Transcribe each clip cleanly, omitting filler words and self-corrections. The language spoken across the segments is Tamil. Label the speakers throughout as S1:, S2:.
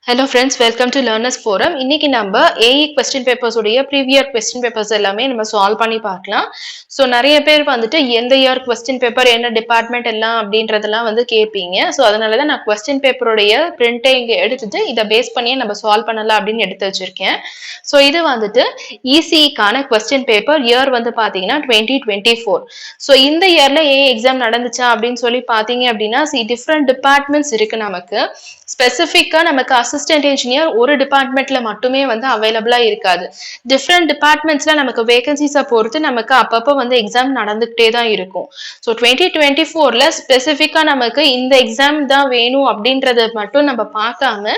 S1: Hello friends, welcome to Learners Forum. இன்னைக்கு நம்ம AE question papers உடைய previous question papers எல்லாமே நம்ம solve பண்ணி பார்க்கலாம். So நிறைய பேர் வந்துட்டு எந்த year question paper என்ன department எல்லாம் அப்படின்றதெல்லாம் வந்து கேட்பீங்க. So அதனால தான் நான் question paper உடைய print இங்க எடுத்துட்டு இதை பேஸ் பண்ணியே நம்ம solve பண்ணலாம் அப்படின்னு எடுத்து வச்சிருக்கேன். So இது வந்துட்டு ECE கான question paper year வந்து பாத்தீங்கன்னா 2024. So இந்த yearல AE exam நடந்துச்சா அப்படின்னு சொல்லி பாத்தீங்க அப்படின்னா different departments இருக்கு நமக்கு. ஸ்பெசிஃபிக்கா நமக்கு அசிஸ்டன்ட் இன்ஜினியர் ஒரு டிபார்ட்மெண்ட்ல மட்டுமே வந்து அவைலபிளா இருக்காது. டிஃப்ரெண்ட் டிபார்ட்மெண்ட்ஸ்ல நமக்கு வேகன்சிஸை பொறுத்து நமக்கு அப்பப்போ வந்து எக்ஸாம் நடந்துகிட்டே தான் இருக்கும். ஸோ 2024ல ஸ்பெசிஃபிக்கா நமக்கு இந்த எக்ஸாம் தான் வேணும் அப்படின்றத மட்டும் நம்ம பார்க்காம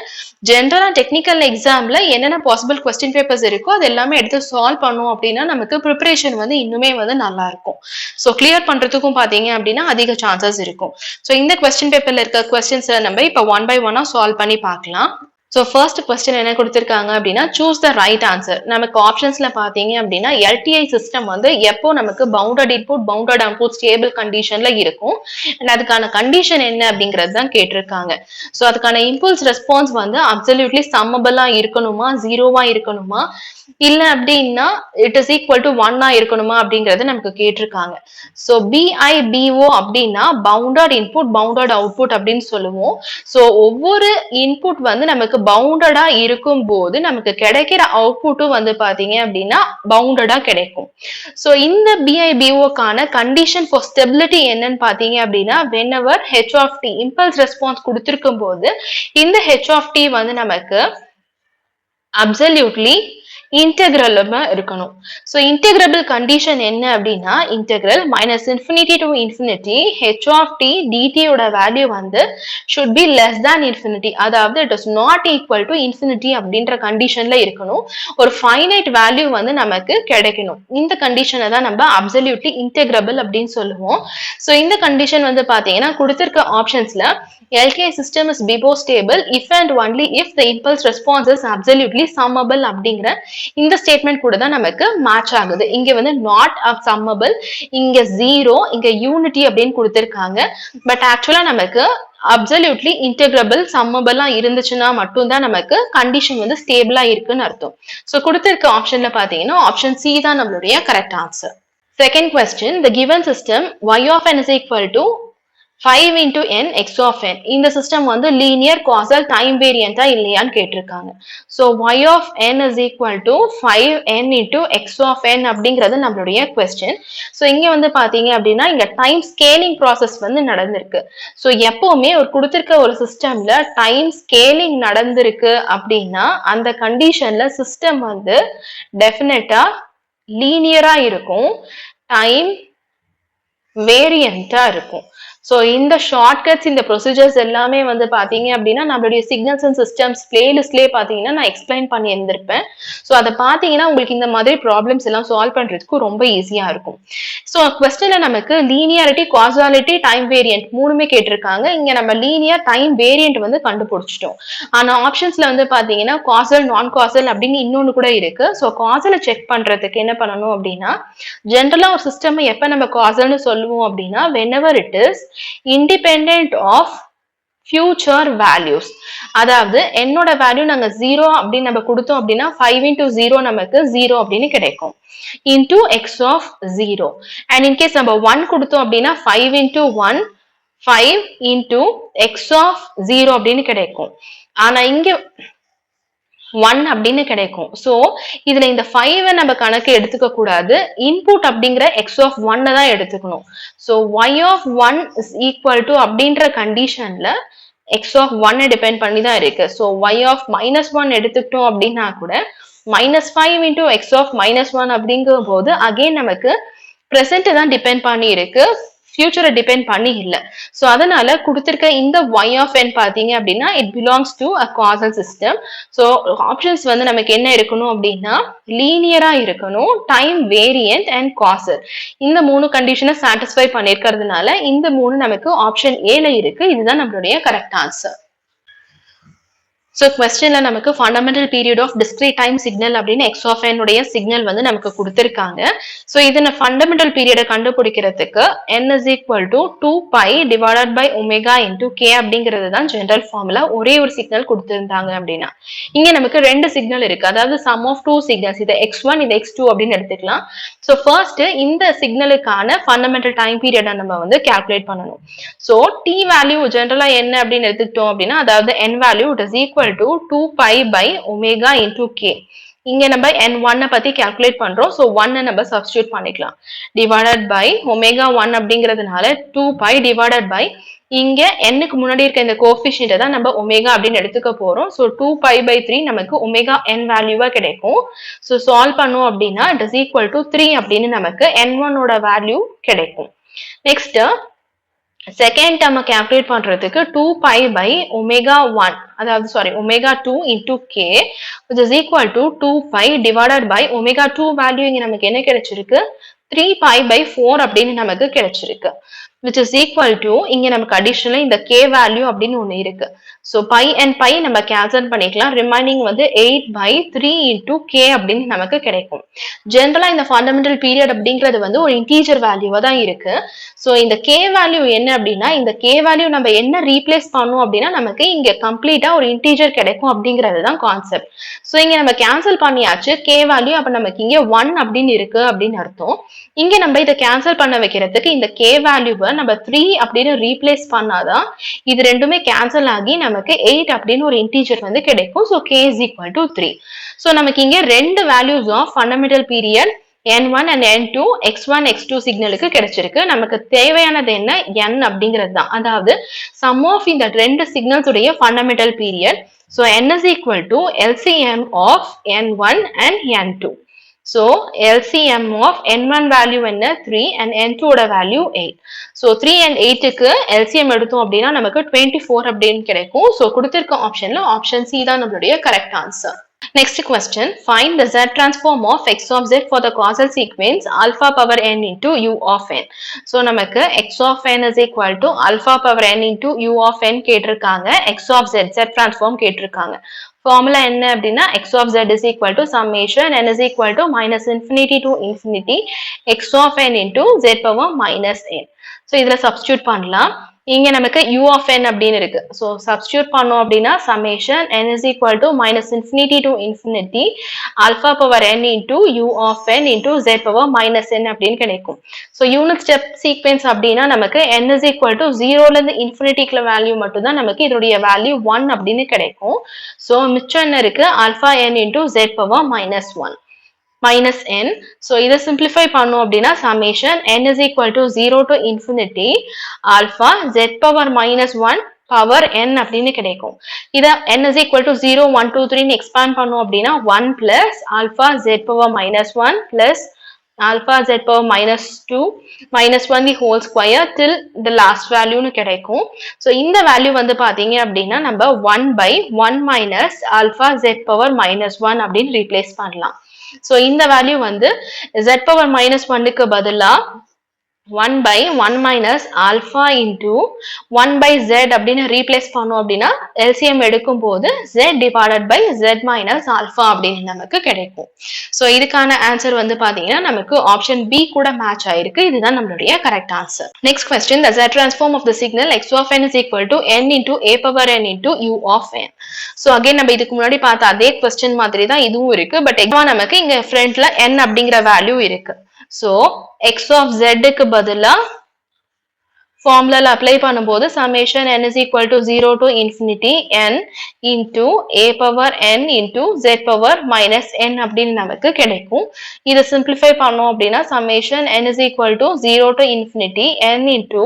S1: ஜென்ரலா டெக்னிக்கல் எக்ஸாம்ல என்னென்ன பாசிபிள் கொஸ்டின் பேப்பர்ஸ் இருக்கோ அது எல்லாமே எடுத்து சால்வ் பண்ணோம் அப்படின்னா நமக்கு ப்ரிப்பரேஷன் வந்து இன்னுமே வந்து நல்லா இருக்கும். ஸோ கிளியர் பண்றதுக்கும் பாத்தீங்க அப்படின்னா அதிக சான்சஸ் இருக்கும். ஸோ இந்த கொஸ்டின் பேப்பர்ல இருக்க கொஸ்டின்ஸ் நம்ம இப்போ ஒன் பை ஒன்னா சால்வ் பண்ணி பார்க்கலாம். ஸோ ஃபர்ஸ்ட் கொஸ்டின் என்ன கொடுத்திருக்காங்க அப்படின்னா சூஸ் த ரைட் ஆன்சர். நமக்கு ஆப்ஷன்ஸ்ல பாத்தீங்க அப்படின்னா எல்டிஐ சிஸ்டம் வந்து எப்போ நமக்கு bounded input bounded output stable கண்டிஷன்ல இருக்கும் அண்ட் அதுக்கான கண்டிஷன் என்ன அப்படிங்கிறது தான் கேட்டிருக்காங்க. ஸோ அதுக்கான இம்பல்ஸ் ரெஸ்பான்ஸ் வந்து அப்சல்யூட்லி சம்மபிளா இருக்கணுமா, ஜீரோவா இருக்கணுமா, இல்ல அப்படின்னா இட் இஸ் ஈக்குவல் டு 1 இருக்கணுமா அப்படிங்கறது நமக்கு கேட்டிருக்காங்க. சோ BIBO அப்படின்னா பவுண்டட் இன்புட் பவுண்டட் அவுட்புட் அப்படின்னு சொல்லுவோம். சோ ஒவ்வொரு இன்புட் வந்து நமக்கு பவுண்டடா இருக்கும் போது நமக்கு கிடைக்கிற அவுட்புட்டும் வந்து பாத்தீங்க அப்படின்னா பவுண்டடா கிடைக்கும். சோ இந்த BIBOக்கான கண்டிஷன் ஃபார் ஸ்டெபிலிட்டி என்னன்னு பாத்தீங்க அப்படின்னா whenever h of t impulse response கொடுத்திருக்கும் போது இந்த h of t வந்து நமக்கு அப்சல்யூட்லி இன்டெகிரலா இருக்கணும். சோ இன்டெகிரபிள் கண்டிஷன் என்ன அப்படின்னா integral minus infinity to infinity h of t dt ஓட வேல்யூ வந்து should be less than infinity, அதாவது it is not equal to infinity அப்படின்ற கண்டிஷன்ல இருக்கணும். ஒரு ஃபைனைட் வேல்யூ வந்து நமக்கு கிடைக்கணும். இந்த கண்டிஷனை தான் நம்ம அப்சல்யூட்லி இன்டெகிரபிள் அப்படின்னு சொல்லுவோம். சோ இந்த கண்டிஷன் வந்து பாத்தீங்கன்னா கொடுத்திருக்க ஆப்ஷன்ஸ்ல LTI system is BIBO stable if and only if the impulse response is absolutely summable அப்படிங்கிற இந்த ஸ்டேட்மெண்ட் கூட தான் நமக்கு மேட்ச் ஆகுது. இங்க வந்து நாட் சம்மபிள், இங்க ஜீரோ, இங்க யூனிட்டி அப்படின்னு கொடுத்திருக்காங்க. பட் ஆக்சுவலா நமக்கு அப்சல்யூட்லி இன்டெகிரபிள் சம்மபிளா இருந்துச்சுன்னா மட்டும்தான் நமக்கு கண்டிஷன் வந்து ஸ்டேபிளா இருக்குன்னு அர்த்தம். சோ கொடுத்திருக்க ஆப்ஷன்ல பாத்தீங்கன்னா ஆப்ஷன் சி தான் நம்மளுடைய correct answer. Second question, the given system y of n is equal to 5 into n x of n. இந்த சிஸ்டம் வந்து லீனியர் காசல் டைம் வேரியண்டா இல்லையான்னு கேட்டிருக்காங்க. So y of n is equal to 5n into x of n அப்படிங்கிறது நம்மளுடைய கொஸ்டின். ஸோ இங்க வந்து பாத்தீங்க அப்படின்னா இங்க டைம் ஸ்கேலிங் ப்ராசஸ் வந்து நடந்திருக்கு. ஸோ எப்பவுமே ஒரு கொடுத்திருக்க ஒரு சிஸ்டம்ல டைம் ஸ்கேலிங் நடந்திருக்கு அப்படின்னா அந்த கண்டிஷன்ல சிஸ்டம் வந்து டெஃபினட்டா லீனியரா இருக்கும், டைம் வேரியண்டா இருக்கும். சோ இந்த ஷார்ட்கட்ஸ் இந்த ப்ரொசீஜர்ஸ் எல்லாமே வந்து பாத்தீங்க அப்படின்னா நம்மளுடைய சிக்னல்ஸ் அண்ட் சிஸ்டம்ஸ் பிளேலிஸ்ட்லயே பாத்தீங்கன்னா நான் எக்ஸ்பிளைன் பண்ணி இருந்திருப்பேன். சோ அதை பாத்தீங்கன்னா உங்களுக்கு இந்த மாதிரி ப்ராப்ளம்ஸ் எல்லாம் சால்வ் பண்றதுக்கு ரொம்ப ஈஸியா இருக்கும். சோ கொஸ்டின்ல நமக்கு லீனியாரிட்டி, காசாலிட்டி, டைம் வேரியன்ட் மூணுமே கேட்டிருக்காங்க. இங்க நம்ம லீனியர் டைம் வேரியன்ட் வந்து கண்டுபிடிச்சிட்டோம். ஆனா ஆப்ஷன்ஸ்ல வந்து பாத்தீங்கன்னா காசல், நான் காசல் அப்படின்னு இன்னொன்னு கூட இருக்கு. சோ காசலை செக் பண்றதுக்கு என்ன பண்ணணும் அப்படின்னா ஜென்ரலா ஒரு சிஸ்டம் எப்ப நம்ம காசல்னு சொல்லுவோம் அப்படின்னா whenever it is independent of future values, அதாவது என்னோட வேல்யூ நாங்க 0 அப்படின்னு நம்ம கொடுத்தோம் அப்படின்னா 5 into 0 நமக்கு 0 அப்படின்னு கிடைக்கும் into x of 0, and in case நம்ம 1 கொடுத்தோம் அப்படின்னா 5 into 1 5 into x of 0 அப்படின்னு கிடைக்கும். ஆனா இங்க 1 அப்படின்னு கிடைக்கும். சோ இதுல இந்த 5 நம்ம கணக்கு எடுத்துக்க கூடாது, இன்புட் அப்படிங்கிற x of 1 தான் எடுத்துக்கணும். So y of 1 is equal to அப்படின்ற கண்டிஷன்ல x of 1 டிபெண்ட் பண்ணி தான் இருக்கு. சோ y of -1 எடுத்துக்கிட்டோம் அப்படின்னா கூட -5 into x of -1 அப்படிங்கும் போது அகைன் நமக்கு பிரசன்ட் தான் டிபெண்ட் பண்ணி இருக்கு, ஃபியூச்சரை டிபெண்ட் பண்ணி இல்லை. ஸோ அதனால கொடுத்திருக்க இந்த y of n பாத்தீங்க அப்படின்னா it belongs to a castle system. So options வந்து நமக்கு என்ன இருக்கணும் அப்படின்னா லீனியரா இருக்கணும், டைம் வேரியன்ட் அண்ட் காசல், இந்த மூணு கண்டிஷனை சாட்டிஸ்ஃபை பண்ணிருக்கிறதுனால இந்த மூணு நமக்கு ஆப்ஷன் ஏல இருக்கு. இதுதான் நம்மளுடைய கரெக்ட் ஆன்சர். ஸோ கொஸ்டின்ல நமக்கு fundamental period of discrete time signal அப்படின்னு எக்ஸ் ஆஃப் என் உடைய சிக்னல் வந்து நமக்கு கொடுத்துருக்காங்க. ஸோ இதனை ஃபண்டமெண்டல் பீரியடை கண்டுபிடிக்கிறதுக்கு n is equal to 2 pi divided by omega into k அப்படிங்கிறது தான் ஜெனரல் ஃபார்முலா. ஒரே ஒரு சிக்னல் கொடுத்துருந்தாங்க அப்படின்னா இங்க நமக்கு ரெண்டு சிக்னல் இருக்கு, அதாவது சம் ஆஃப் டூ சிக்னல்ஸ், இது x1 இது x2 அப்படின்னு எடுத்துக்கலாம். ஸோ ஃபர்ஸ்ட் இந்த சிக்னலுக்கான ஃபண்டமெண்டல் டைம் பீரியடை நம்ம வந்து கால்குலேட் பண்ணணும். ஸோ t வேல்யூ ஜெனரலா என்ன அப்படின்னு எடுத்துக்கிட்டோம் அப்படின்னா, அதாவது n value it is equal to 2 pi by omega into k. இங்க நம்ம n1 பத்தி கால்குலேட் பண்றோம். சோ 1 நம்ம சப்ஸ்டிட்யூட் பண்ணிக்கலாம். டிவைடட் பை ஒமேகா 1 அப்படிங்கிறதுனால 2 pi டிவைடட் பை இங்க n-க்கு முன்னாடி இருக்க இந்த கோஎஃபிஷியன்ட் தான் நம்ம ஒமேகா அப்படின்னு எடுத்துக்க போறோம். சோ 2 pi by 3 நமக்கு ஒமேகா n வேல்யூவா கிடைக்கும். சோ சால்வ் பண்ணோம் அப்படின்னா இட் இஸ் ஈக்குவல் டு 3 அப்படின்னு நமக்கு n1 ஓட வேல்யூ கிடைக்கும். நெக்ஸ்ட் செகண்ட் டேர்ம் கால்குலேட் பண்றதுக்கு 2 pi by omega 1 அதாவது omega 2 into k which is equal to 2 pi divided by omega 2 value இங்க நமக்கு என்ன கிடைச்சிருக்கு 3 pi by 4 அப்படின்னு நமக்கு கிடைச்சிருக்கு, which is equal to இங்க நமக்கு அடிஷனலா இந்த k வேல்யூ அப்படின்னு ஒண்ணு இருக்கு. சோ pi and pi நம்ம கேன்சல் பண்ணிக்கலாம், ரிமைனிங் வந்து 8 by 3 into k அப்படின்னு நமக்கு கிடைக்கும். ஜெனரலா இந்த ஃபண்டமெண்டல் பீரியட் அப்படிங்கிறது வந்து ஒரு இன்டீஜர் வேல்யூவா தான் இருக்கு. சோ இந்த k வேல்யூ என்ன அப்படின்னா, இந்த k வேல்யூ நம்ம என்ன ரீப்ளேஸ் பண்ணோம் அப்படின்னா நமக்கு இங்க கம்ப்ளீட்டா ஒரு இன்டீஜர் கிடைக்கும் அப்படிங்கிறது தான் கான்செப்ட். சோ இங்க நம்ம கேன்சல் பண்ணியாச்சு k வேல்யூ, அப்ப நமக்கு இங்க 1 அப்படின்னு இருக்கு அப்படின்னு அர்த்தம். இங்க நம்ம இதை கேன்சல் பண்ண வைக்கிறதுக்கு இந்த k வேல்யூவை நம்ம 3 அப்படின்னு ரீப்ளேஸ் பண்ணாதான் இது ரெண்டுமே கேன்சல் ஆகி நமக்கு 8 அப்படின்னு ஒரு இன்டீஜர் வந்து கிடைக்கும். So k is equal to 3. So நமக்கு இங்க ரெண்டு values of fundamental period n1 and n2 x1 x2 சிக்னலுக்கு கிடைச்சிருக்கு. நமக்கு தேவையானது என்ன n அப்படிங்கிறது தான், அதாவது சம் ஆஃப் இந்த ரெண்டு சிக்னல்ஸ் உடைய fundamental period. So n is equal to LCM of n1 and n2. So LCM of n1 value என்ன 3 and n2 ஓட வேல்யூ 8. So 3 and 8க்கு LCM எடுத்தோம் அப்படின்னா நமக்கு 24 அப்படின்னு கிடைக்கும். So கொடுத்திருக்க ஆப்ஷன்ல ஆப்ஷன் C தான் நம்மளுடைய correct answer. Next question, find the Z transform of x of z for the causal sequence alpha power n into u of n. So நமக்கு x of n is equal to alpha power n into u of n கேட்டிருக்காங்க, x of z transform கேட்டிருக்காங்க. ஃபார்முலா என்ன அப்படின்னா x of z is equal to summation n is equal to minus infinity to infinity x of n into z power minus n. So இதில் சப்ஸ்டியூட் பண்ணலாம். இங்க நமக்கு u of n அப்படின்னு இருக்கு. ஸோ சப்ஸ்டியூட் பண்ணோம் அப்படின்னா summation n is equal to minus infinity to infinity alpha power n into u of n into z power minus n அப்படின்னு கிடைக்கும். ஸோ யூனிட் ஸ்டெப் சீக்வென்ஸ் அப்படின்னா நமக்கு n is equal to 0ல இருந்து இன்ஃபினிட்டிக்குள்ள வேல்யூ மட்டும் தான் நமக்கு இதோடைய வேல்யூ 1 அப்படின்னு கிடைக்கும். ஸோ மிச்சம் என்ன இருக்கு alpha n into z power minus 1 minus n. So இதை simplify பண்ணோம் அப்படின்னா summation n is equal to 0 to infinity alpha z power minus 1 power n அப்படின்னு கிடைக்கும். இதை n is equal to 0 1 2 3 expand பண்ணோம் அப்படின்னா 1 plus alpha z power minus 1 plus alpha z power minus 2 minus 1 the whole square till the last value னு கிடைக்கும். So இந்த வேல்யூ வந்து பாத்தீங்க அப்படின்னா நம்ம 1 by 1 minus alpha z power minus 1 அப்படின்னு ரீப்ளேஸ் பண்ணலாம். So இந்த வேல்யூ வந்து z power minus 1க்கு பதிலா 1 by 1 minus alpha into 1 by z அப்படின்னு ரீப்ளேஸ் பண்ணோம் அப்படின்னா LCM எடுக்கும் போது z divided by z minus alpha அப்படின்னு நமக்கு கிடைக்கும். ஸோ இதுக்கான ஆன்சர் வந்து பாத்தீங்கன்னா நமக்கு ஆப்ஷன் B கூட மேட்ச் ஆயிருக்கு. இதுதான் நம்மளுடைய correct answer. Next question, the z transform of the signal x of n is equal to n into a power n into u of n. So again நம்ம இதுக்கு முன்னாடி பார்த்த அதே கொஸ்டின் மாதிரி தான் இதுவும் இருக்கு, பட் நமக்கு இங்க ஃப்ரண்ட்ல n அப்படிங்கிற வேல்யூ இருக்கு. So x of z-க்கு பதிலா ஃபார்முலால அப்ளை பண்ணும்போது summation n is equal to 0 to infinity n into a power n into z power minus n அப்படின்னு நமக்கு கிடைக்கும். இதை simplify பண்ணோம் அப்படின்னா summation n is equal to 0 to infinity n into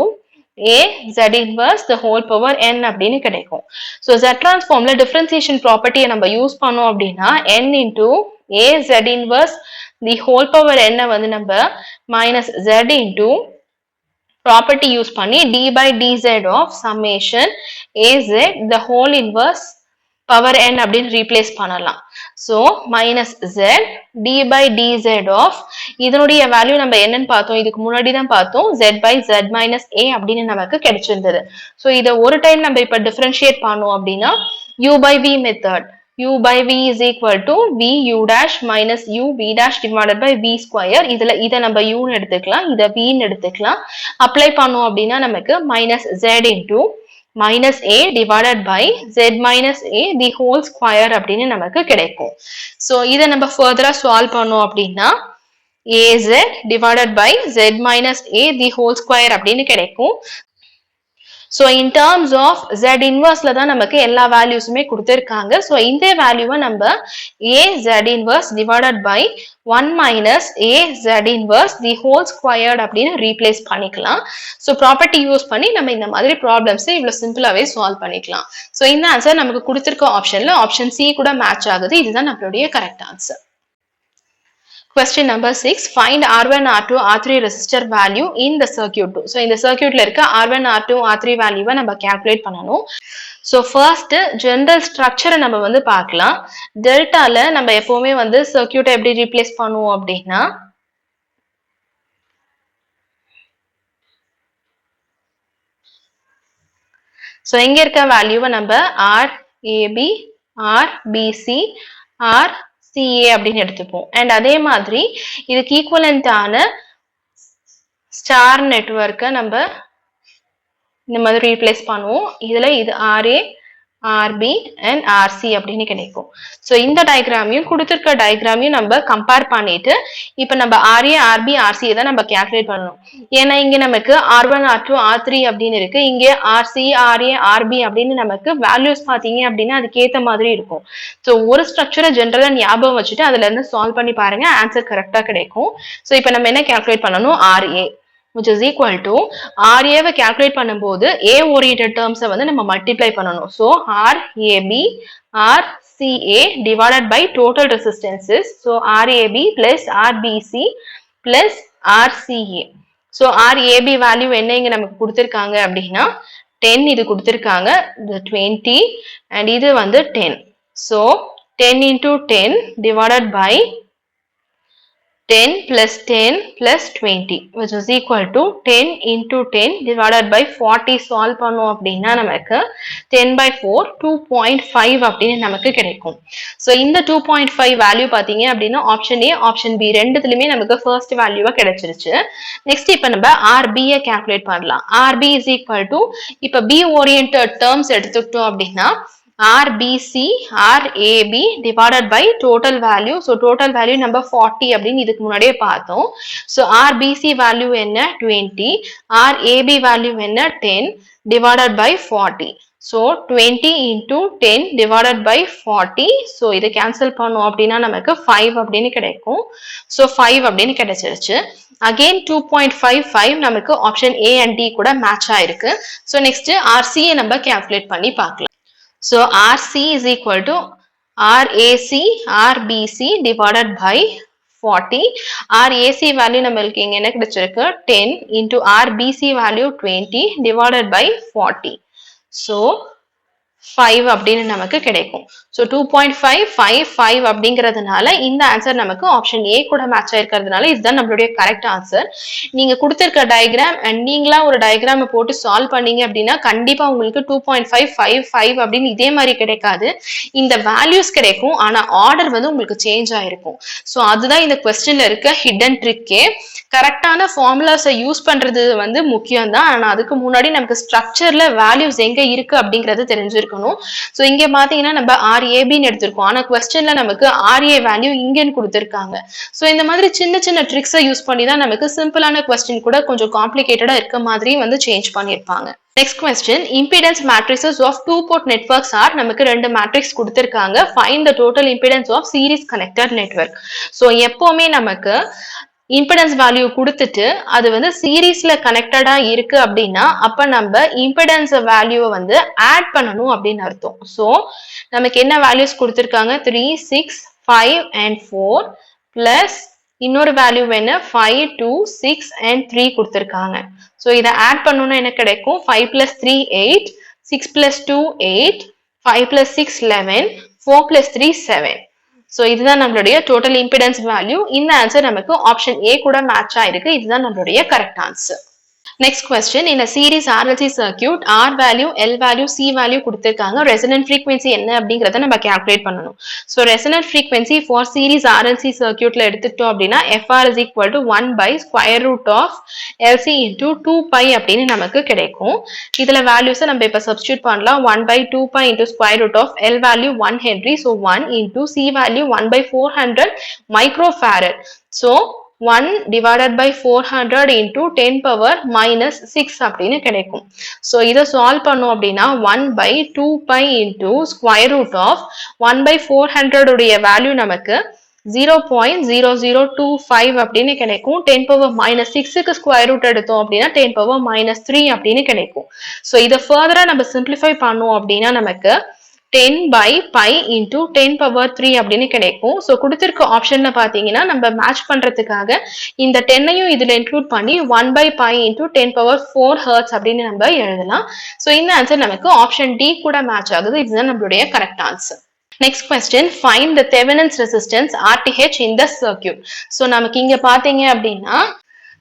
S1: a z inverse the whole power n அப்படின்னு கிடைக்கும். So z transformல differentiation property நம்ம யூஸ் பண்ணோம் அப்படின்னா n into a z inverse the whole power n வந்து நம்ம minus z into property use பண்ணி d by dz of summation az the whole inverse power n அப்படின்னு ரீப்ளேஸ் பண்ணலாம். So minus z d by dz of இதனுடைய வேல்யூ நம்ம என்னன்னு பார்த்தோம், இதுக்கு முன்னாடி தான் பார்த்தோம், z by z minus a அப்படின்னு நமக்கு கிடைச்சிருந்தது. ஸோ இதை ஒரு டைம் நம்ம இப்ப டிஃபரன்ஷியேட் பண்ணோம் அப்படின்னா u by v method, u by v is equal to v u dash minus u v dash divided by v square. இதை நம்ம u ன்னு எடுத்துக்கலாம், இதை v ன்னு எடுத்துக்கலாம். அப்ளை பண்ணோம் அப்படின்னா நமக்கு minus z into minus a divided by z minus a the whole square அப்படின்னு நமக்கு கிடைக்கும். ஸோ இதை நம்ம ஃபர்தரா சால்வ் பண்ணோம் அப்படின்னா az divided by z minus a the whole square அப்படின்னு கிடைக்கும். So in terms of z இன்வர்ஸ்ல தான் நமக்கு எல்லா வேல்யூஸுமே கொடுத்துருக்காங்க. ஸோ இந்த வேல்யூவை நம்ம a z inverse divided by 1 minus a z inverse the whole squared அப்படின்னு ரீப்ளேஸ் பண்ணிக்கலாம். ஸோ ப்ராப்பர்ட்டி யூஸ் பண்ணி நம்ம இந்த மாதிரி ப்ராப்ளம்ஸை இவ்வளோ சிம்பிளாகவே சால்வ் பண்ணிக்கலாம். ஸோ இந்த ஆன்சர் நமக்கு கொடுத்துருக்க ஆப்ஷன்ல ஆப்ஷன் சி கூட மேட்ச் ஆகுது. இதுதான் நம்மளுடைய correct answer. Question number 6. Find R1, R2, R3 resistor value in the circuit 2. So, இந்த circuitல இருக்க R1, R2, R3 வேல்யூவை நம்ம calculate பண்ணணும். So, first general structure நம்ம வந்து பார்க்கலாம். டெல்டால நம்ம எப்பவுமே வந்து circuit எப்படி replace பண்ணுவோம் அப்படின்னா So, இங்க இருக்க வேல்யூவை நம்ம RAB, RBC, RCA அப்படின்னு எடுத்துப்போம். அண்ட் அதே மாதிரி இதுக்கு ஈக்குவலண்டான ஸ்டார் நெட்வொர்க்கை நம்ம இந்த மாதிரி ரீப்ளேஸ் பண்ணுவோம். இதுல இது RA, RB and RC அப்படின்னு கிடைக்கும். ஸோ இந்த டயக்ராமையும் கொடுத்துருக்க டயக்ராமையும் நம்ம கம்பேர் பண்ணிட்டு இப்போ நம்ம RA, RB, RC தான் நம்ம கேல்குலேட் பண்ணணும். ஏன்னா இங்க நமக்கு R1, R2, R3 அப்படின்னு இருக்கு. இங்க RC, RA, RB அப்படின்னு நமக்கு வேல்யூஸ் பார்த்தீங்க அப்படின்னா அதுக்கேற்ற மாதிரி இருக்கும். ஸோ ஒரு ஸ்ட்ரக்சரை ஜென்ரலா ஞாபகம் வச்சுட்டு அதுல இருந்து சால்வ் பண்ணி பாருங்க, ஆன்சர் கரெக்டா கிடைக்கும். ஸோ இப்போ நம்ம என்ன கேல்குலேட் பண்ணணும், RA which is equal to RA calculate பண்ணும்போது A oriented terms வந்து நம்ம multiply பண்ணணும். So RAB RCA divided by total resistances. So RAB plus RBC plus RCA. So RAB value என்ன இங்க நமக்கு கொடுத்திருக்காங்க அப்படின்னா 10 இது கொடுத்திருக்காங்க, 20 and இது வந்து 10. So 10 into 10 divided by 10 plus 10 plus 20 which is equal to 10 into 10 divided by 40 solve பண்ணோம் அப்படின்னா நமக்கு 10 by 4 2.5 அப்படின்னு நமக்கு கிடைக்கும். ஸோ இந்த 2.5 வேல்யூ பார்த்தீங்க அப்படின்னா ஆப்ஷன் ஏ ஆப்ஷன் பி ரெண்டுத்துலையுமே நமக்கு ஃபர்ஸ்ட் வேல்யூவா கிடைச்சிருச்சு. நெக்ஸ்ட் இப்போ நம்ம ஆர்பியை கேல்குலேட் பண்ணலாம். ஆர்பி இஸ் ஈக்குவல் டு இப்போ பி ஓரியன்டட் டேர்ம்ஸ் எடுத்துக்கிட்டோம் அப்படின்னா RBC RAB divided by total value. So total value number 40 அப்படின்னு இதுக்கு முன்னாடியே பார்த்தோம். So RBC value என்ன 20, RAB value என்ன 10 divided by 40. So 20 into 10 divided by 40. So இதை கேன்சல் பண்ணோம் அப்படின்னா நமக்கு 5 அப்படின்னு கிடைக்கும். So 5 அப்படின்னு கிடைச்சிருச்சு. Again 2.55 நமக்கு ஆப்ஷன் A and D கூட மேட்ச் ஆயிருக்கு. So next RCயை நம்ம கேல்குலேட் பண்ணி பார்க்கலாம். So RC is equal to RAC RBC divided by 40. RAC value நம்மளுக்கு இங்க என்ன கிடைச்சிருக்கு 10 into RBC value 20 divided by 40. So 5 அப்படின்னு நமக்கு கிடைக்கும். ஸோ 2.555 அப்படிங்கிறதுனால இந்த ஆன்சர் நமக்கு ஆப்ஷன் ஏ கூட மேட்ச் ஆயிருக்கிறதுனால இதுதான் நம்மளுடைய கரெக்ட் ஆன்சர். நீங்க கொடுத்திருக்க டயக்ராம் அண்ட் நீங்களா ஒரு டயக்ராம் போட்டு சால்வ் பண்ணீங்க அப்படின்னா கண்டிப்பா உங்களுக்கு 2.555 அப்படின்னு இதே மாதிரி கிடைக்காது. இந்த வேல்யூஸ் கிடைக்கும், ஆனா ஆர்டர் வந்து உங்களுக்கு சேஞ்ச் ஆயிருக்கும். ஸோ அதுதான் இந்த கொஸ்டின்ல இருக்க ஹிடன் ட்ரிக்கே. கரெக்டான ஃபார்முலாஸை யூஸ் பண்றது வந்து முக்கியம் தான், ஆனா அதுக்கு முன்னாடி நமக்கு ஸ்ட்ரக்சர்ல வேல்யூஸ் எங்க இருக்கு அப்படிங்கறது தெரிஞ்சிருக்கணும். ஸோ இங்க பாத்தீங்கன்னா நம்ம RABன்னு எடுத்திருக்கோம், ஆனா கொஸ்டின்ல நமக்கு RA வேல்யூ இங்கன்னு கொடுத்திருக்காங்க. ஸோ இந்த மாதிரி சின்ன சின்ன ட்ரிக்ஸை யூஸ் பண்ணி தான் நமக்கு சிம்பிளான கொஸ்டின் கூட கொஞ்சம் காம்ப்ளிகேட்டடா இருக்க மாதிரி வந்து சேஞ்ச் பண்ணிருப்பாங்க. Next question, impedance matrices of 2-port networks are நமக்கு ரெண்டு மேட்ரிக்ஸ் கொடுத்திருக்காங்க. Find the total impedance of series connected network. So எப்பவுமே நமக்கு இம்பிடன்ஸ் வேல்யூ கொடுத்துட்டு அது வந்து சீரீஸ்ல கனெக்டடா இருக்கு அப்படின்னா அப்ப நம்ம இம்பிடன்ஸ் வேல்யூவை வந்து ஆட் பண்ணணும் அப்படின்னு அர்த்தம். ஸோ நமக்கு என்ன வேல்யூஸ் கொடுத்திருக்காங்க 3, 6, 5 and 4 பிளஸ் இன்னொரு வேல்யூ என்ன 5, 2, 6 and 3 கொடுத்திருக்காங்க. ஸோ இதை ஆட் பண்ணணும்னா என்ன கிடைக்கும் 5 plus 3 8, 6 plus 2 8, 5 plus 6 11, 4 plus 3 7. So இதுதான் நம்மளுடைய total impedance value. இந்த ஆன்சர் நமக்கு ஆப்ஷன் A கூட மேட்ச் ஆயிருக்கு. இதுதான் நம்மளுடைய correct answer. Next question, in a series RLC circuit, R value, L value, C value கொடுத்திருக்காங்க. Resonant frequency என்ன அப்படிங்கறத நம்ம calculate பண்ணணும். So resonant frequency for series RLC circuitல எடுத்துட்டோம் அப்படின்னா FR is equal to 1 by square root of LC into 2 pi அப்படின்னு நமக்கு கிடைக்கும். இதுல values நம்ம இப்ப substitute பண்ணலாம். 1 by 2 pi into square root of L value 1 Henry. So 1 into C value 1 by 400 microfarad. So 1 divided by 400 into 10 power minus 6 அப்படின்னு கிடைக்கும். So இதை solve பண்ணோம் அப்படின்னா 1 by 2 pi into square root of 1 by 400 உடைய value நமக்கு 0.0025 அப்படின்னு கிடைக்கும். 10 power minus 6க்கு square root எடுத்தோம் அப்படின்னா 10 power minus 3 அப்படின்னு கிடைக்கும். So இதை further நம்ம simplify பண்ணோம் அப்படின்னா நமக்கு 10 by pi into 10 power 3 அப்படின்னு கிடைக்கும். So கொடுத்திருக்க ஆப்ஷன்ல பாத்தீங்கன்னா நம்ம மேட்ச் பண்றதுக்காக இந்த 10ஐயும் இதுல இன்க்ளூட் பண்ணி 1 by pi into 10 power 4 hertz அப்படின்னு நம்ம எழுதலாம். So இந்த ஆன்சர் நமக்கு ஆப்ஷன் D கூட மேட்ச் ஆகுது. இதுதான் நம்மளுடைய correct answer. Next question, find the Thevenin's resistance RTH in the circuit. So நமக்கு இங்க பாத்தீங்க அப்படின்னா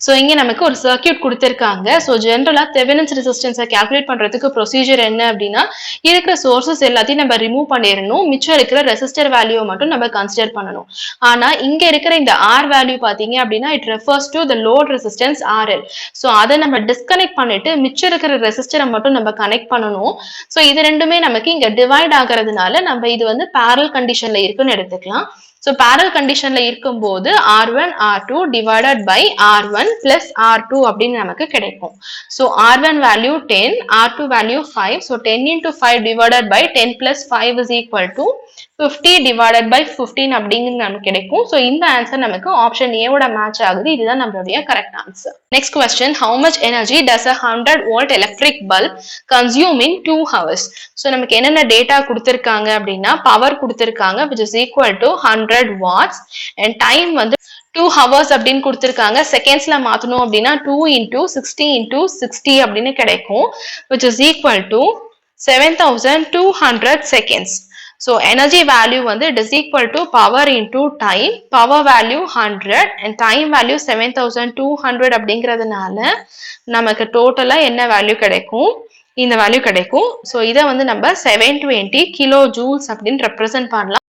S1: So இங்க நமக்கு ஒரு சர்க்யூட் கொடுத்திருக்காங்க. So ஜெனரலா தெவெனின்ஸ் ரெசிஸ்டன்ஸை கால்குலேட் பண்றதுக்கு ப்ரொசீஜர் என்ன அப்படின்னா இருக்கிற சோர்சஸ் எல்லாத்தையும் நம்ம ரிமூவ் பண்ணிடணும். மிச்சம் இருக்கிற ரெசிஸ்டர் வேல்யூவை மட்டும் நம்ம கன்சிடர் பண்ணணும். ஆனா இங்க இருக்கிற இந்த R வேல்யூ பாத்தீங்க அப்படின்னா it refers to the load resistance RL. So அதை நம்ம டிஸ்கனெக்ட் பண்ணிட்டு மிச்சம் இருக்கிற ரெசிஸ்டரை மட்டும் நம்ம கனெக்ட் பண்ணணும். So இது ரெண்டுமே நமக்கு இங்க டிவைட் ஆகிறதுனால நம்ம இது வந்து பேரல் கண்டிஷன்ல இருக்குன்னு எடுத்துக்கலாம். So parallel conditionல இருக்கும்போது R1 R2 divided by R1 plus R2 அப்படின்னு நமக்கு கிடைக்கும். So R1 value 10, R2 value 5. So 10 into 5 divided by 10 plus 5 is equal to 50 divided by 15 அப்படிங்கிறது நமக்கு கிடைக்கும். So இந்த ஆன்சர் நமக்கு ஆப்ஷன் A ஓட மேட்ச் ஆகுது. இதுதான் நம்மளுடைய correct answer. Next question, how much energy does a 100 volt electric bulb consume in 2 hours? So நமக்கு என்னென்ன டேட்டா கொடுத்திருக்காங்க அப்படின்னா பவர் கொடுத்திருக்காங்க which is equal to 100 watts and time வந்து 2 hours அப்படின்னு கொடுத்திருக்காங்க. செகண்ட்ஸ்ல மாத்தணும் அப்படின்னா 2 into 60 into 60 அப்படின்னு கிடைக்கும் which is equal to 7200 seconds. So energy value வந்து it is equal to power into time. Power value 100 and time value 7200 அப்படிங்கிறதுனால நமக்கு டோட்டலா என்ன வேல்யூ கிடைக்கும்? இந்த வேல்யூ கிடைக்கும். So இதை வந்து நம்ம 720 கிலோ ஜூல்ஸ் அப்படின்னு ரெப்ரசன்ட் பண்ணலாம்.